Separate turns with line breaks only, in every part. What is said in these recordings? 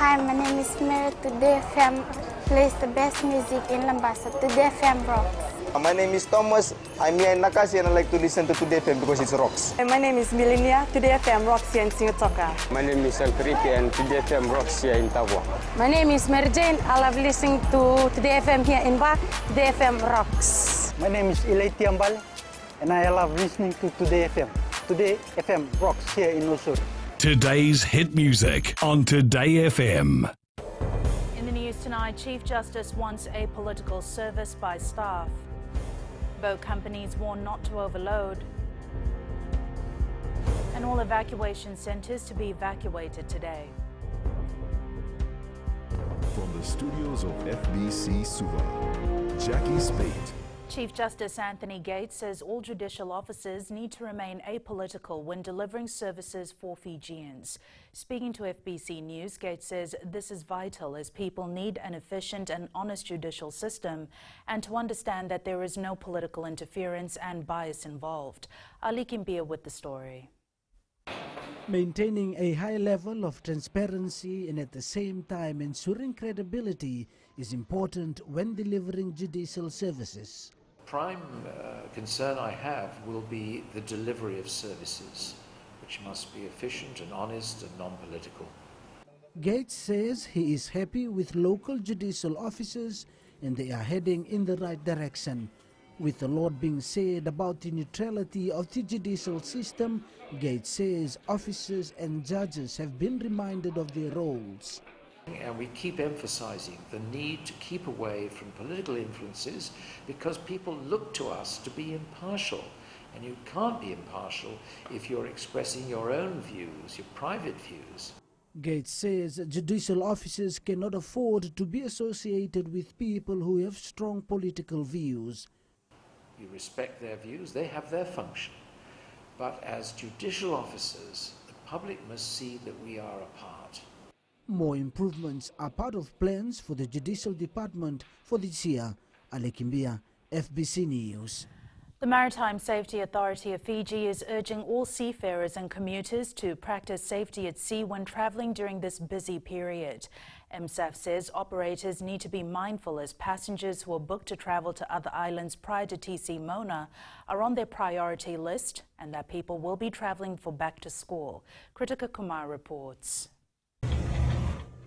Hi, my name is Mary. Today FM plays the best music in Lambasa. Today FM rocks.
My name is Thomas. I'm here in Nakasi and I like to listen to Today FM because it rocks.
My name is Milenia. Today FM rocks here in Singatoka.
My name is Alfriti and Today FM rocks here in Tabwa.
My name is Mary Jane. I love listening to Today FM here in Ba. Today FM rocks.
My name is Ilaiti Ambal and I love listening to Today FM. Today FM rocks here in Osur.
Today's hit music on Today FM.
In the news tonight, Chief Justice wants a political service by staff. Boat companies warn not to overload. And all evacuation centres to be evacuated today.
From the studios of FBC Suva, Jackie Spate.
Chief Justice Anthony Gates says all judicial officers need to remain apolitical when delivering services for Fijians. Speaking to FBC News, Gates says this is vital as people need an efficient and honest judicial system and to understand that there is no political interference and bias involved. Ali Kimbia with the story.
Maintaining a high level of transparency and at the same time ensuring credibility is important when delivering judicial services.
Prime concern I have will be the delivery of services, which must be efficient and honest and non-political.
Gates says he is happy with local judicial officers and they are heading in the right direction. With a lot being said about the neutrality of the judicial system, Gates says officers and judges have been reminded of their roles.
And we keep emphasizing the need to keep away from political influences because people look to us to be impartial. And you can't be impartial if you're expressing your own views, your private views.
Gates says judicial officers cannot afford to be associated with people who have strong political views.
You respect their views, they have their function. But as judicial officers, the public must see that we are a part.
More improvements are part of plans for the Judicial Department for this year. Ali Kimbia, FBC News.
The Maritime Safety Authority of Fiji is urging all seafarers and commuters to practice safety at sea when travelling during this busy period. MSAF says operators need to be mindful as passengers who are booked to travel to other islands prior to TC Mona are on their priority list and that people will be travelling for back to school. Kritika Kumar reports.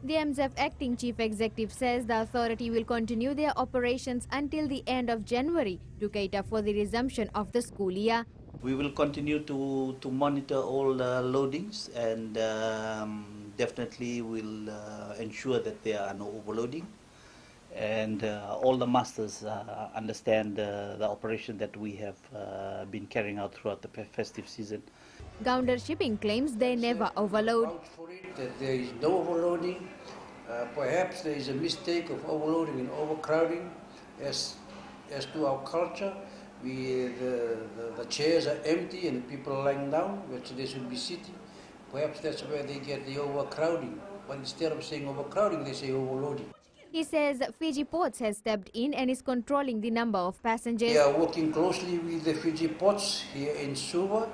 The MSAF acting chief executive says the authority will continue their operations until the end of January to cater for the resumption of the school year.
We will continue to monitor all loadings and definitely will ensure that there are no overloading. And all the masters understand the operation that we have been carrying out throughout the festive season.
Gounder Shipping claims they never overload.
That there is no overloading. Perhaps there is a mistake of overloading and overcrowding. As to our culture, the chairs are empty and people are lying down, which they should be sitting. Perhaps that's where they get the overcrowding. But instead of saying overcrowding, they say overloading.
He says Fiji Ports has stepped in and is controlling the number of passengers.
We are working closely with the Fiji Ports here in Suva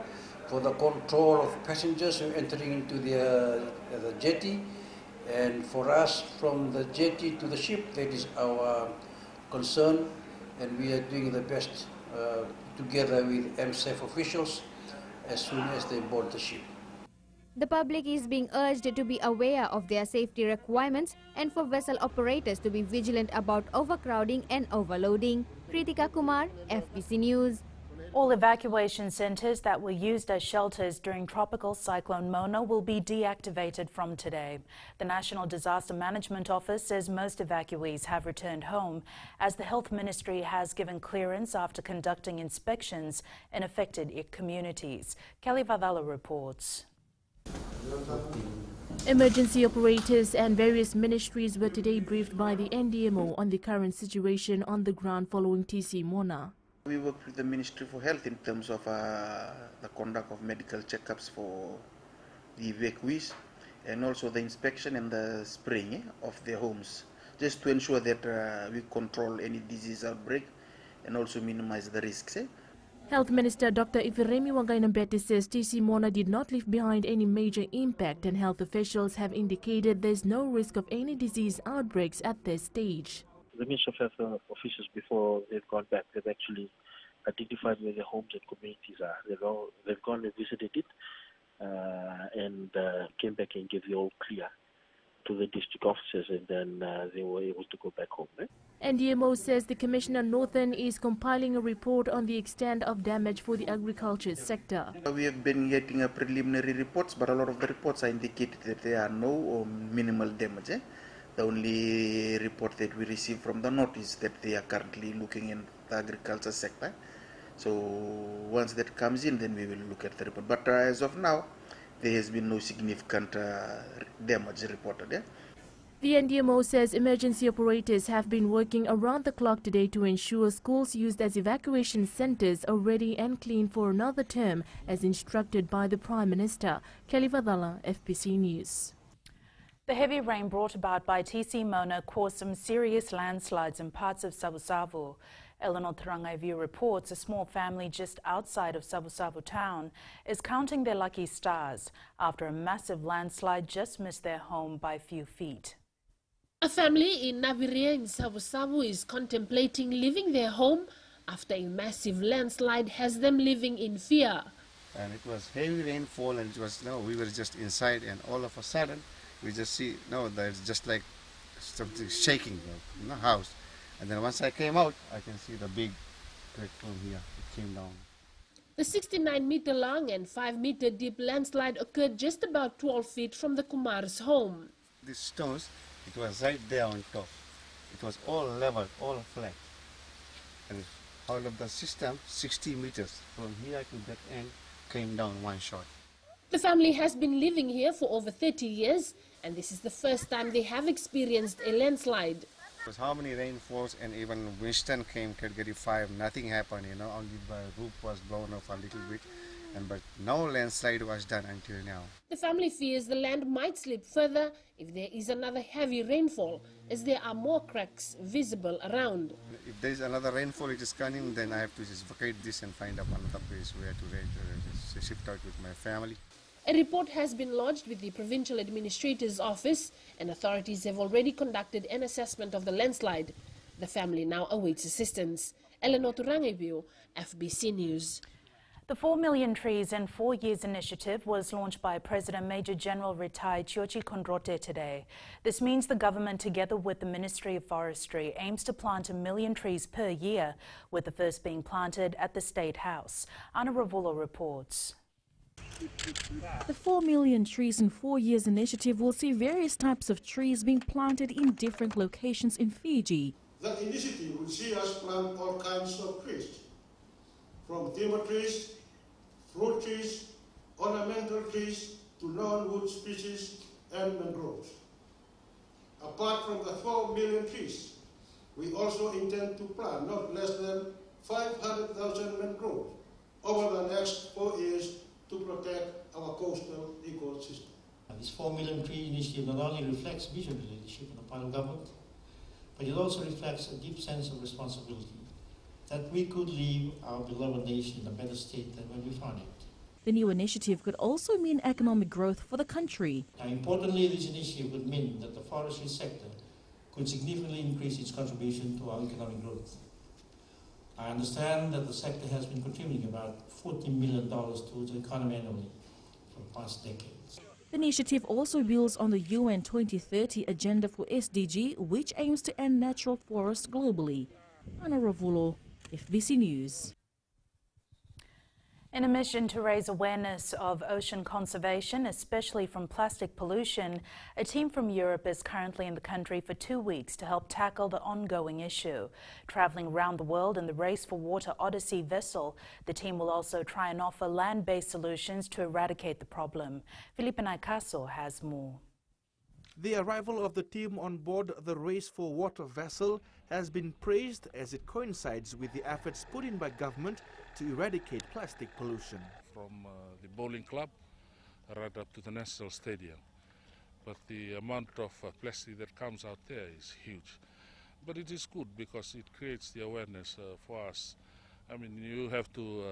for the control of passengers who are entering into the jetty. And for us, from the jetty to the ship, that is our concern. And we are doing the best together with MSAF officials as soon as they board the ship.
The public is being urged to be aware of their safety requirements and for vessel operators to be vigilant about overcrowding and overloading. Kritika Kumar, FBC News.
All evacuation centres that were used as shelters during Tropical Cyclone Mona will be deactivated from today. The National Disaster Management Office says most evacuees have returned home as the Health Ministry has given clearance after conducting inspections in affected communities. Kelly Vadala reports.
Emergency operators and various ministries were today briefed by the NDMO on the current situation on the ground following TC Mona.
We work with the Ministry for Health in terms of the conduct of medical checkups for the evacuees and also the inspection and the spraying of their homes, just to ensure that we control any disease outbreak and also minimize the risks.
Health Minister Dr. Ifiremi Wangainambete says TC Mona did not leave behind any major impact, and health officials have indicated there's no risk of any disease outbreaks at this stage.
The Ministry of Health officials, before they've gone back, they've actually identified where their homes and communities are. They've gone and visited it and came back and gave the all clear to the district officers, and then they were able to go back home.
NDMO says the Commissioner Northern is compiling a report on the extent of damage for the agriculture sector.
We have been getting preliminary reports, but a lot of the reports are indicated that there are no or minimal damage. The only report that we received from the North is that they are currently looking in the agriculture sector. So once that comes in, then we will look at the report. But as of now, there has been no significant damage reported.
The NDMO says emergency operators have been working around the clock today to ensure schools used as evacuation centers are ready and clean for another term, as instructed by the Prime Minister. Kelly Vadala, FBC News.
The heavy rain brought about by TC Mona caused some serious landslides in parts of Savu-Savu. Eleanor Tarangaivu reports a small family just outside of Savu-Savu town is counting their lucky stars after a massive landslide just missed their home by a few feet.
A family in Naviria in Savu-Savu is contemplating leaving their home after a massive landslide has them living in fear.
And it was heavy rainfall, and it was, we were just inside, and all of a sudden we just see, there's just like something shaking in the house. And then once I came out, I can see the big platform here. It came down.
The 69-meter long and 5-meter deep landslide occurred just about 12 feet from the Kumar's home.
These stones, it was right there on top. It was all level, all flat. And all of the system, 60 meters from here to that end, came down one shot.
The family has been living here for over 30 years, and this is the first time they have experienced a landslide.
Because how many rainfalls, and even Winston came category 5, nothing happened, only the roof was blown off a little bit, but no landslide was done until now.
The family fears the land might slip further if there is another heavy rainfall, as there are more cracks visible around.
If there is another rainfall it is coming, then I have to just vacate this and find up another place where to shift out with my family.
A report has been lodged with the Provincial Administrator's Office, and authorities have already conducted an assessment of the landslide. The family now awaits assistance. Eleanor Turangeview, FBC News.
The 4 Million Trees in 4 Years initiative was launched by President Major General retired Chiochi Kondrote today. This means the government, together with the Ministry of Forestry, aims to plant 1 million trees per year, with the first being planted at the State House. Anna Ravulo reports.
The 4 Million Trees in 4 Years initiative will see various types of trees being planted in different locations in Fiji.
The initiative will see us plant all kinds of trees, from timber trees, fruit trees, ornamental trees, to non-wood species and mangroves. Apart from the 4 million trees, we also intend to plant not less than 500,000 mangroves over the next 4 years to protect our coastal ecosystem.
This 4 Million Tree initiative not only reflects visionary leadership on the part of government, but it also reflects a deep sense of responsibility that we could leave our beloved nation in a better state than when we found it.
The new initiative could also mean economic growth for the country.
Now, importantly, this initiative would mean that the forestry sector could significantly increase its contribution to our economic growth. I understand that the sector has been contributing about $14 million to the economy annually for the past decades.
The initiative also builds on the UN 2030 Agenda for SDG, which aims to end natural forests globally. Anna Ravulo, FBC News.
In a mission to raise awareness of ocean conservation, especially from plastic pollution, a team from Europe is currently in the country for 2 weeks to help tackle the ongoing issue. Traveling around the world in the Race for Water Odyssey vessel, the team will also try and offer land-based solutions to eradicate the problem. Felipe Naikaso has more.
The arrival of the team on board the Race for Water vessel has been praised as it coincides with the efforts put in by government to eradicate plastic pollution.
From the bowling club right up to the National Stadium. But the amount of plastic that comes out there is huge. But it is good because it creates the awareness for us I mean, you have to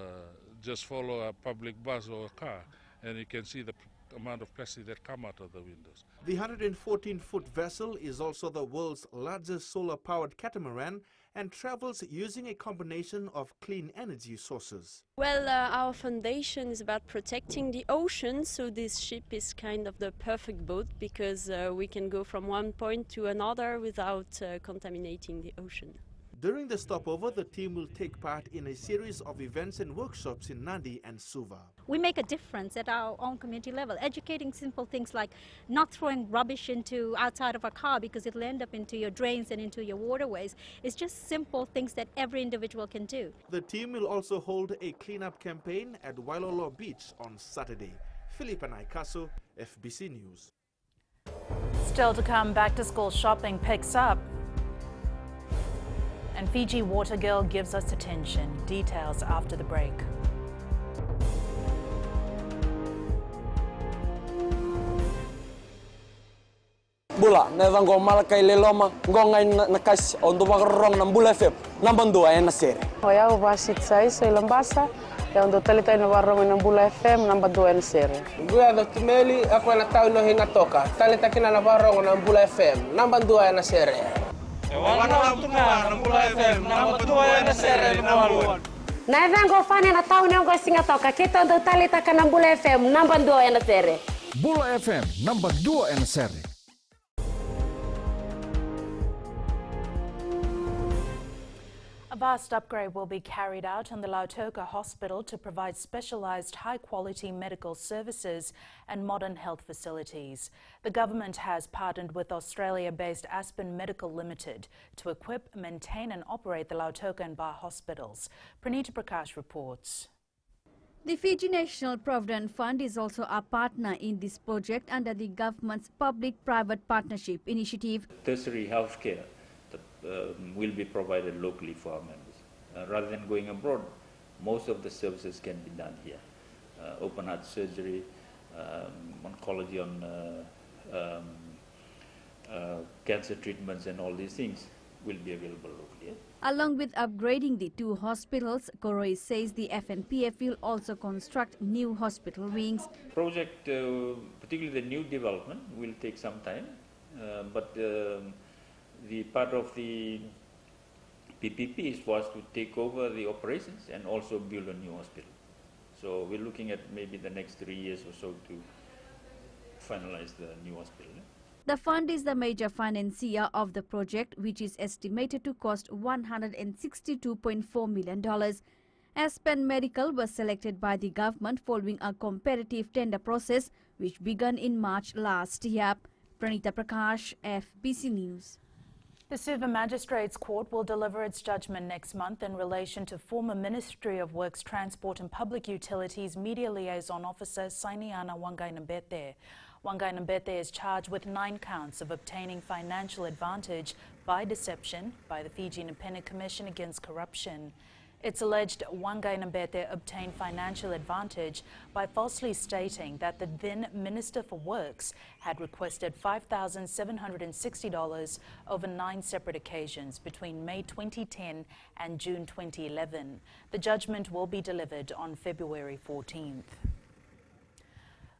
just follow a public bus or a car, and you can see the amount of plastic that come out of the windows.
The 114-foot vessel is also the world's largest solar-powered catamaran and travels using a combination of clean energy sources.
Well, our foundation is about protecting the ocean, so this ship is kind of the perfect boat because we can go from one point to another without contaminating the ocean.
During the stopover, the team will take part in a series of events and workshops in Nadi and Suva.
We make a difference at our own community level, educating simple things like not throwing rubbish into outside of a car because it'll end up into your drains and into your waterways. It's just simple things that every individual can do.
The team will also hold a cleanup campaign at Wailolo Beach on Saturday. Philip and Ikaso, FBC News.
Still to come, back to school shopping picks up. And Fiji Water Girl gives us attention. Details after the break.
Bula, nevang gomal kay leloma, ngongai nakas untuk makarong ng Bula FM, nambang dua na seri.
Hoya ubasit sai lambasa, ya untuk talita na warong ng Bula FM nambang dua na seri.
Gua do tumeli ako na tao no hinga toka, talita kina na warong ng Bula FM, nambang dua na seri.
Nevang go fani na tao na go singa toka, kita untuk talita ka ng Bula FM nambang dua na seri.
Bula FM nambang dua na seri.
A vast upgrade will be carried out in the Lautoka Hospital to provide specialised high-quality medical services and modern health facilities. The government has partnered with Australia-based Aspen Medical Limited to equip, maintain and operate the Lautoka and Bar hospitals. Pranita Prakash reports.
The Fiji National Provident Fund is also a partner in this project under the government's public-private partnership initiative.
Tertiary healthcare will be provided locally for our members. Rather than going abroad, most of the services can be done here. Open heart surgery, oncology on cancer treatments and all these things will be available locally.
Along with upgrading the two hospitals, Koroi says the FNPF will also construct new hospital wings.
Project, particularly the new development, will take some time, but the part of the PPP was to take over the operations and also build a new hospital. So we're looking at maybe the next 3 years or so to finalize the new hospital.
The fund is the major financier of the project, which is estimated to cost $162.4 million. Aspen Medical was selected by the government following a competitive tender process which began in March last year. Pranita Prakash, FBC News.
The Suva Magistrates Court will deliver its judgment next month in relation to former Ministry of Works, Transport and Public Utilities Media Liaison Officer Sainiana Wangainambete. Wangainambete is charged with 9 counts of obtaining financial advantage by deception by the Fiji Independent Commission Against Corruption. It's alleged Wangainambete obtained financial advantage by falsely stating that the then Minister for Works had requested $5,760 over 9 separate occasions between May 2010 and June 2011. The judgment will be delivered on February 14th.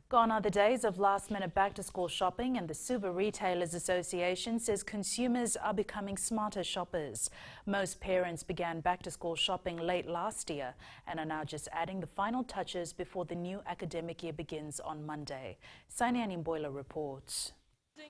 Gone are the days of last-minute back-to-school shopping, and the Suva Retailers Association says consumers are becoming smarter shoppers. Most parents began back-to-school shopping late last year and are now just adding the final touches before the new academic year begins on Monday. Sainian Imboila reports.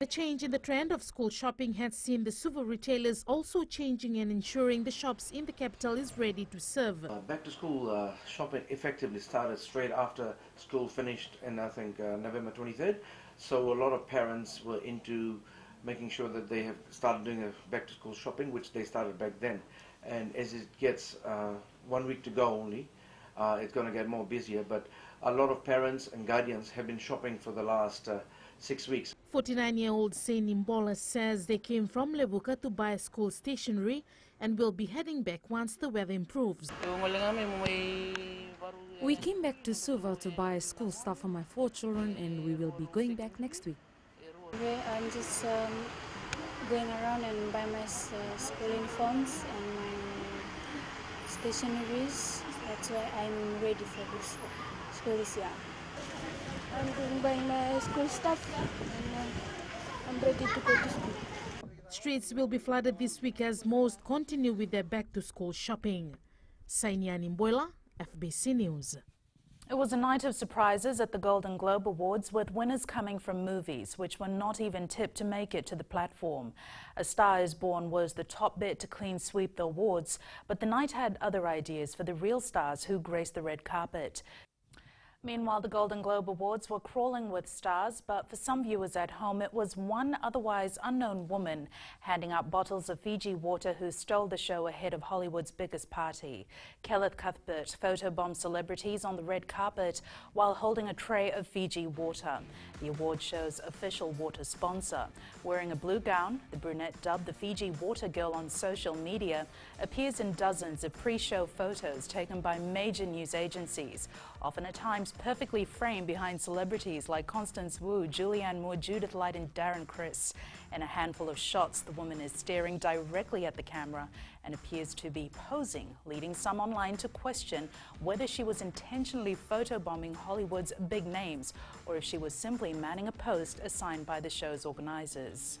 The change in the trend of school shopping has seen the Suva retailers also changing and ensuring the shops in the capital is ready to serve.
Back-to-school shopping effectively started straight after school finished in, I think, November 23rd. So a lot of parents were into making sure that they have started doing a back-to-school shopping, which they started back then. And as it gets 1 week to go only, it's going to get more busier. But a lot of parents and guardians have been shopping for the last 6 weeks.
49-year-old Sain Imbola says they came from Lebuka to buy school stationery and will be heading back once the weather improves.
We came back to Suva to buy school stuff for my 4 children, and we will be going back next week.
I'm just going around and buy my school uniforms and my stationaries. That's why I'm ready for this school this year. I'm going buying my school stuff and I'm ready to go to school.
Streets will be flooded this week as most continue with their back-to-school shopping. Sainian Imboila, FBC News.
It was a night of surprises at the Golden Globe Awards, with winners coming from movies which were not even tipped to make it to the platform. A Star Is Born was the top bid to clean sweep the awards, but the night had other ideas for the real stars who graced the red carpet. Meanwhile, the Golden Globe Awards were crawling with stars, but for some viewers at home, it was one otherwise unknown woman handing out bottles of Fiji water who stole the show ahead of Hollywood's biggest party. Kelleth Cuthbert photobombed celebrities on the red carpet while holding a tray of Fiji water, the award show's official water sponsor. Wearing a blue gown, the brunette, dubbed the Fiji Water Girl on social media, appears in dozens of pre-show photos taken by major news agencies, often at times perfectly framed behind celebrities like Constance Wu, Julianne Moore, Judith Light and Darren Criss. In a handful of shots, the woman is staring directly at the camera and appears to be posing, leading some online to question whether she was intentionally photobombing Hollywood's big names or if she was simply manning a post assigned by the show's organisers.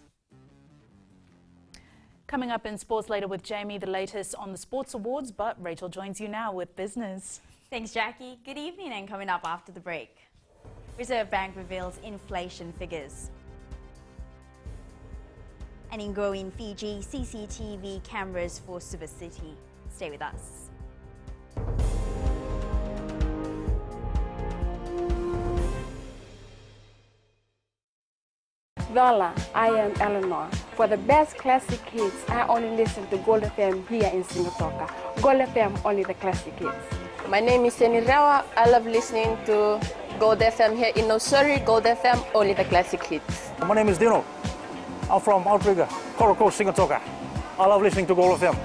Coming up in sports later with Jamie, the latest on the sports awards, but Rachel joins you now with business.
Thanks, Jackie. Good evening, and coming up after the break, Reserve Bank reveals inflation figures. And in growing Fiji, CCTV cameras for Suva City. Stay with us.
Voila, I am Eleanor. For the best classic hits, I only listen to Gold FM here in Singatoka. Gold FM, only the classic hits.
My name is Seni Rawa. I love listening to Gold FM here in Nosuri. Gold FM, only the classic hits.
My name is Dino. I'm from Outrigger, Coral Coast, Singatoka. I love listening to Gold FM,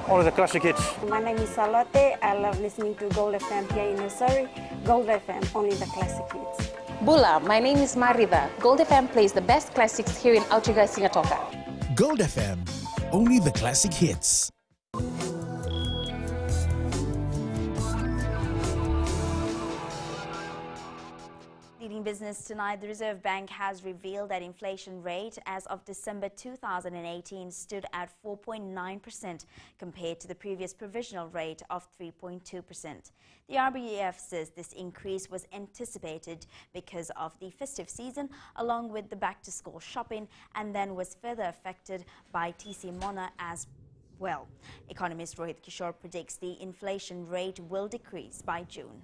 only the classic hits.
My name is Salote. I love listening to Gold FM here in Nosuri. Gold FM, only the classic hits.
Bula, my name is Marida. Gold FM plays the best classics here in Outrigger, Singatoka.
Gold FM, only the classic hits.
Leading business tonight, the Reserve Bank has revealed that inflation rate as of December 2018 stood at 4.9% compared to the previous provisional rate of 3.2%. The RBEF says this increase was anticipated because of the festive season along with the back-to-school shopping, and then was further affected by Cyclone Mona as well. Economist Rohit Kishore predicts the inflation rate will decrease by June.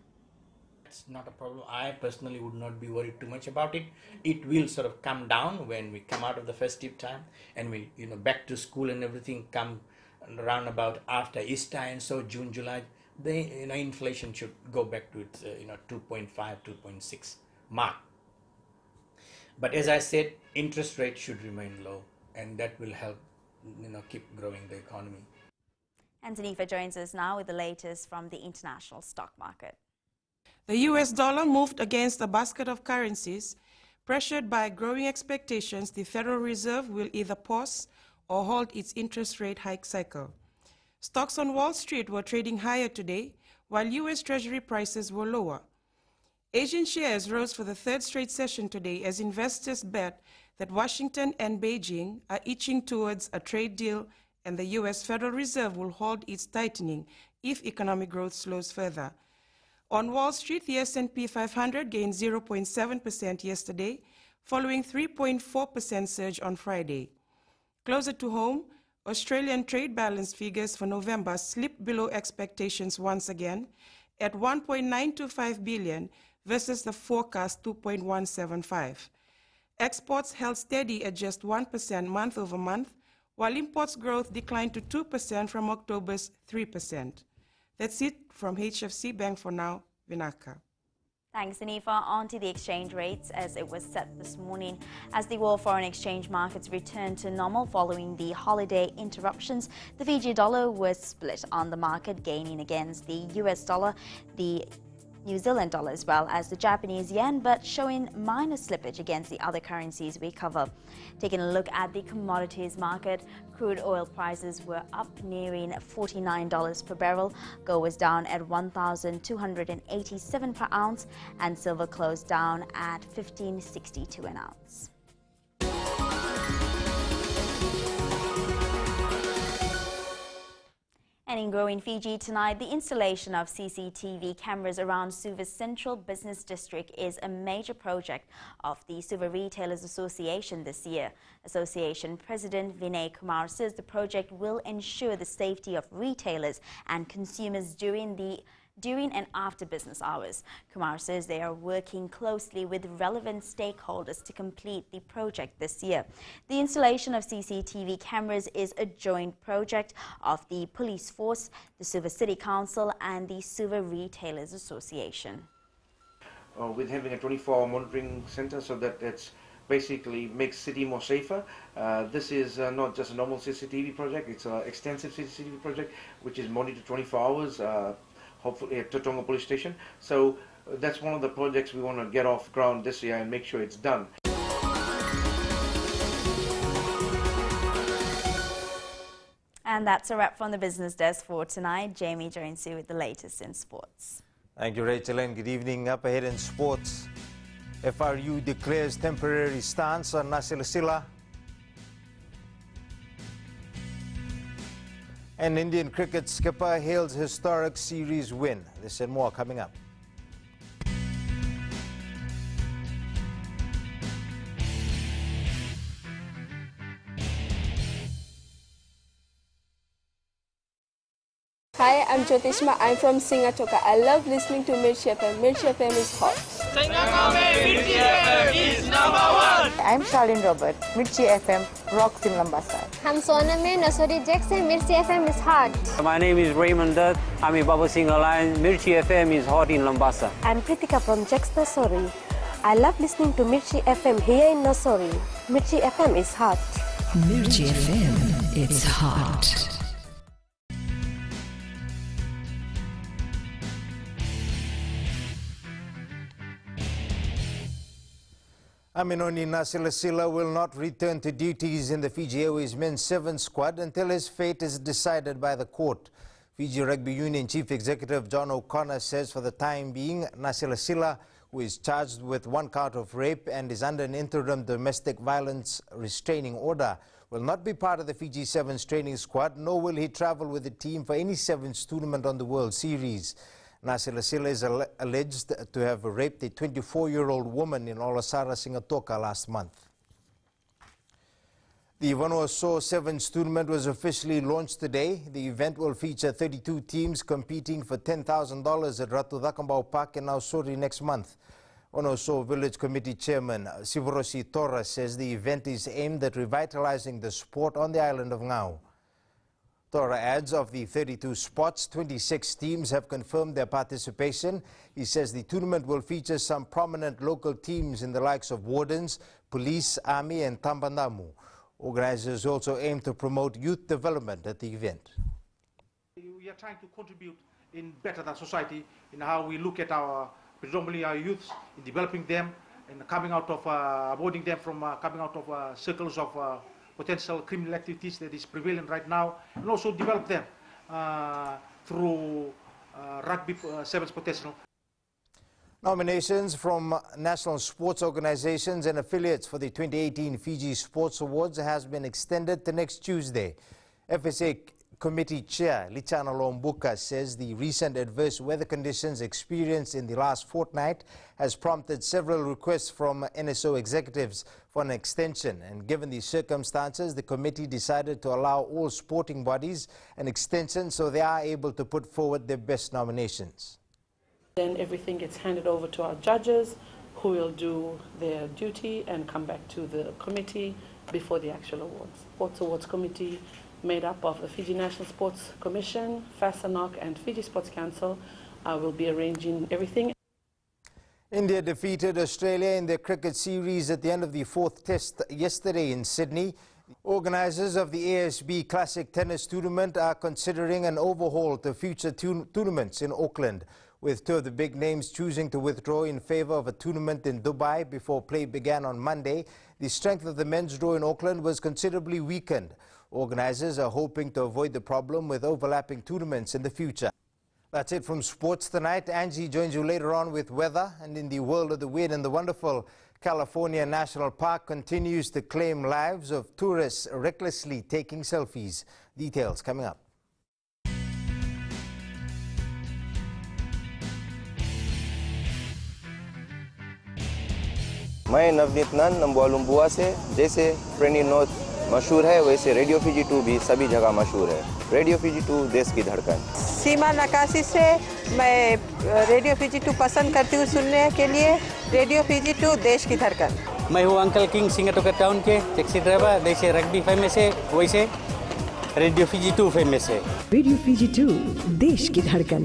It's not a problem. I personally would not be worried too much about it. It will sort of come down when we come out of the festive time and we, back to school and everything come around about after Easter, and so June, July, the inflation should go back to its 2.5, 2.6 mark. But as I said, interest rates should remain low, and that will help keep growing the economy.
And Tanifa joins us now with the latest from the international stock market.
The US dollar moved against a basket of currencies. Pressured by growing expectations, the Federal Reserve will either pause or halt its interest rate hike cycle. Stocks on Wall Street were trading higher today, while US Treasury prices were lower. Asian shares rose for the third straight session today as investors bet that Washington and Beijing are inching towards a trade deal, and the US Federal Reserve will halt its tightening if economic growth slows further. On Wall Street, the S&P 500 gained 0.7% yesterday, following 3.4% surge on Friday. Closer to home, Australian trade balance figures for November slipped below expectations once again at $1.925 billion versus the forecast $2.175. Exports held steady at just 1% month over month, while imports growth declined to 2% from October's 3%. That's it from HFC Bank for now. Vinaka.
Thanks, Anifa. On to the exchange rates as it was set this morning. As the world foreign exchange markets returned to normal following the holiday interruptions, the Fiji dollar was split on the market, gaining against the US dollar. The New Zealand dollar as well as the Japanese yen, but showing minor slippage against the other currencies we cover. Taking a look at the commodities market, crude oil prices were up nearing $49 per barrel. Gold was down at $1,287 per ounce, and silver closed down at $15.62 an ounce. And in growing Fiji tonight, the installation of CCTV cameras around Suva's central business district is a major project of the Suva Retailers Association this year. Association President Vinay Kumar says the project will ensure the safety of retailers and consumers during and after business hours. Kumar says they are working closely with relevant stakeholders to complete the project this year. The installation of CCTV cameras is a joint project of the Police Force, the Suva City Council and the Suva Retailers Association.
With having a 24-hour monitoring center so that it's basically makes city more safer. This is not just a normal CCTV project, it's an extensive CCTV project which is monitored 24 hours. Hopefully at Tatonga Police Station. So that's one of the projects we want to get off ground this year and make sure it's done.
And that's a wrap from the business desk for tonight. Jamie joins you with the latest in sports.
Thank you, Rachel, and good evening. Up ahead in sports, FRU declares temporary stance on Nasilasila. And Indian cricket skipper hails historic series win. This and more coming up.
Hi, I'm Jyotishma. I'm from Singatoka. I love listening to Mirchi FM. Mirchi FM is hot.
Mirchi FM is #1.
I'm Charlene Robert. Mirchi FM rocks in Lambasa.
I'm Soname Nasori Jackson. Mirchi FM is hot.
My name is Raymond Dutt. I'm a Baba Singh Alliance. Mirchi FM is hot in Lambasa.
I'm Pritika from Jax Nasori. I love listening to Mirchi FM here in Nasori. Mirchi FM is hot.
Mirchi FM, it's hot.
Aminoni Nasilasila will not return to duties in the Fiji Airways men's 7 squad until his fate is decided by the court. Fiji Rugby Union Chief Executive John O'Connor says for the time being, Nasilasila, who is charged with 1 count of rape and is under an interim domestic violence restraining order, will not be part of the Fiji Sevens training squad, nor will he travel with the team for any Sevens tournament on the World Series. Nasilasila is alleged to have raped a 24-year-old woman in Olasara, Singatoka last month. The Vanuatu Sevens tournament was officially launched today. The event will feature 32 teams competing for $10,000 at Ratu Thakambau Park in Nausori next month. Vanuatu Village Committee Chairman Sivarosi Torres says the event is aimed at revitalizing the sport on the island of Ngau. Tora adds of the 32 spots, 26 teams have confirmed their participation. He says the tournament will feature some prominent local teams in the likes of Wardens, Police, Army and Tambandamu. Organizers also aim to promote youth development at the event.
We are trying to contribute in better than society in how we look at predominantly our youths, in developing them and coming out of, avoiding them from coming out of circles of potential criminal activities that is prevalent right now, and also develop them through rugby sevens potential.
Nominations from national sports organizations and affiliates for the 2018 Fiji Sports Awards has been extended to next Tuesday. FSA Committee Chair Lichana Lombuka says the recent adverse weather conditions experienced in the last fortnight has prompted several requests from NSO executives for an extension, and given the circumstances, the committee decided to allow all sporting bodies an extension so they are able to put forward their best nominations.
Then everything gets handed over to our judges, who will do their duty and come back to the committee before the actual awards. Sports Awards Committee, made up of the Fiji National Sports Commission, FASANOC and Fiji Sports Council, will be arranging everything.
India defeated Australia in their cricket series at the end of the 4th test yesterday in Sydney. Organisers of the ASB Classic Tennis Tournament are considering an overhaul to future tournaments in Auckland. with two of the big names choosing to withdraw in favor of a tournament in Dubai before play began on Monday. The strength of the men's draw in Auckland was considerably weakened. Organizers are hoping to avoid the problem with overlapping tournaments in the future. That's it from sports tonight. Angie joins you later on with weather. And in the world of the weird and the wonderful, California National Park continues to claim lives of tourists recklessly taking selfies. Details coming up.
मैं नवनीत नंद नंबुआ लुम्बुआ से जैसे प्रेनी note मशहूर है वैसे radio Fiji 2 भी सभी जगह मशहूर है। रेडियो फीजी 2 देश की धड़कन।
सीमा नकाशी से मैं रेडियो फीजी 2 पसंद करती हूँ सुनने के लिए। रेडियो फीजी 2 देश की धड़कन।
मैं हूँ अंकल किंग सिंगाटोका टाउन के टैक्सी ड्राइवर। जैसे रग्बी फेमस है वैसे रेडियो फीजी 2 फेमस है।
रेडियो फीजी 2 देश की धड़कन।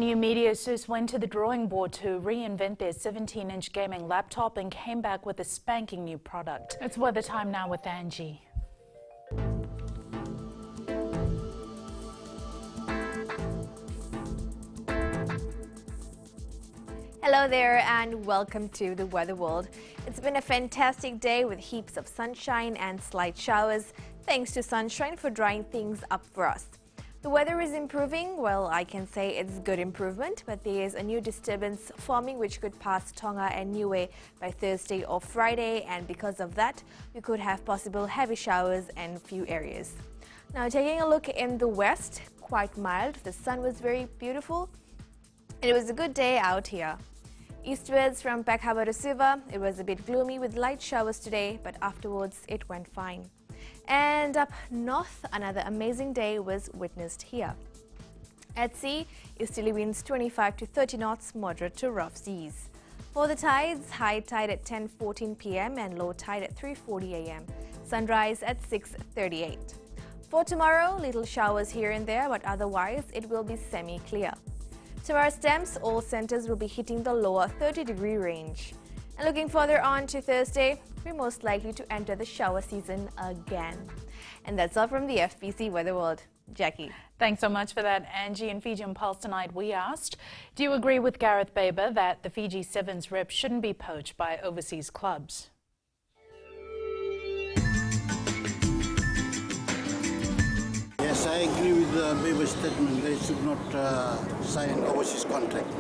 New media sources went to the drawing board to reinvent their 17-inch gaming laptop and came back with a spanking new product. It's weather time now with Angie.
Hello there and welcome to the Weather World. It's been a fantastic day with heaps of sunshine and slight showers. Thanks to sunshine for drying things up for us. The weather is improving. Well, I can say it's good improvement, but there is a new disturbance forming which could pass Tonga and Niue by Thursday or Friday, and because of that, we could have possible heavy showers in few areas. Now, taking a look in the west, quite mild. The sun was very beautiful, and it was a good day out here. Eastwards from Peck Harbour to Suva, it was a bit gloomy with light showers today, but afterwards it went fine. And up north, another amazing day was witnessed here. At sea, easterly winds 25 to 30 knots, moderate to rough seas. For the tides, high tide at 10:14 p.m. and low tide at 3:40 a.m. Sunrise at 6:38. For tomorrow, little showers here and there, but otherwise it will be semi-clear. Tomorrow's temps, all centers will be hitting the lower 30-degree range. And looking further on to Thursday, we're most likely to enter the shower season again. And that's all from the FBC Weather World. Jackie.
Thanks so much for that, Angie. In Fiji Pulse tonight, we asked, do you agree with Gareth Baber that the Fiji Sevens rep shouldn't be poached by overseas clubs?
Yes, I agree with Baber's statement. They should not sign an overseas contract.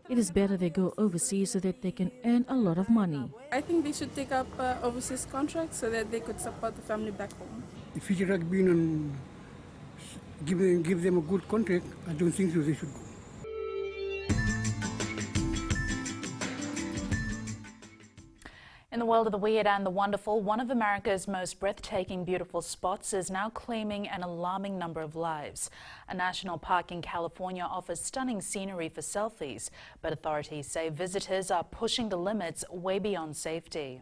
It is better they go overseas so that they can earn a lot of money.
I think they should take up overseas contracts so that they could support the family back home.
If Fiji Rugby Union give them a good contract, I don't think so they should go.
In the world of the weird and the wonderful, one of America's most breathtaking beautiful spots is now claiming an alarming number of lives. A national park in California offers stunning scenery for selfies, but authorities say visitors are pushing the limits way beyond safety.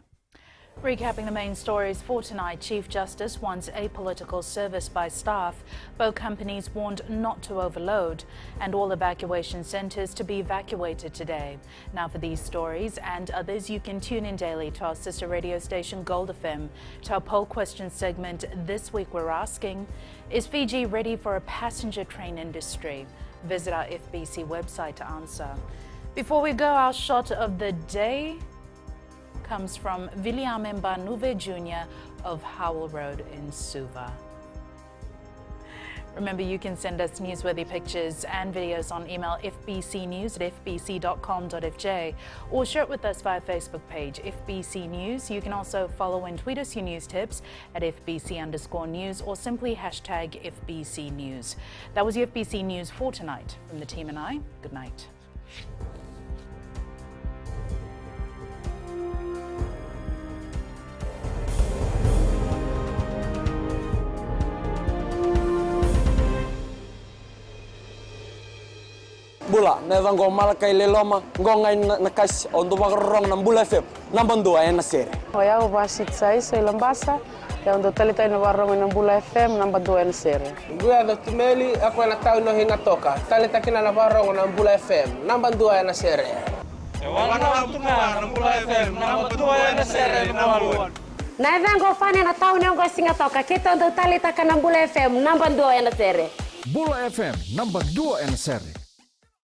Recapping the main stories for tonight, Chief Justice wants apolitical service by staff. Both companies warned not to overload, and all evacuation centres to be evacuated today. Now for these stories and others, you can tune in daily to our sister radio station Gold FM. To our poll question segment this week, we're asking, is Fiji ready for a passenger train industry? Visit our FBC website to answer. Before we go, our shot of the day comes from William Mbanuve Jr. of Howell Road in Suva. Remember, you can send us newsworthy pictures and videos on email fbcnews@fbc.com.fj or share it with us via Facebook page FBC News. You can also follow and tweet us your news tips at FBC_news or simply hashtag FBC News. That was your FBC News for tonight. From the team and I, good night.
Bula, nevang gomal kay leloma, ngongai nakas untuk makarong ng Bula FM, nambang dua na sere.
Hoya ubasit sai lambasa, ya untuk talita na warong ng Bula FM, nambang dua na sere.
Gua do tumeli ako na tao no hinga toka, talita kina na warong ng Bula FM, nambang dua na sere.
Wana ng Bula FM, nambang dua na sere, nambang.
Na vengo fane na tau nengo singatoka kita ndo tali taka na Bula FM number 2 na sere.
Bula FM number 2 na sere.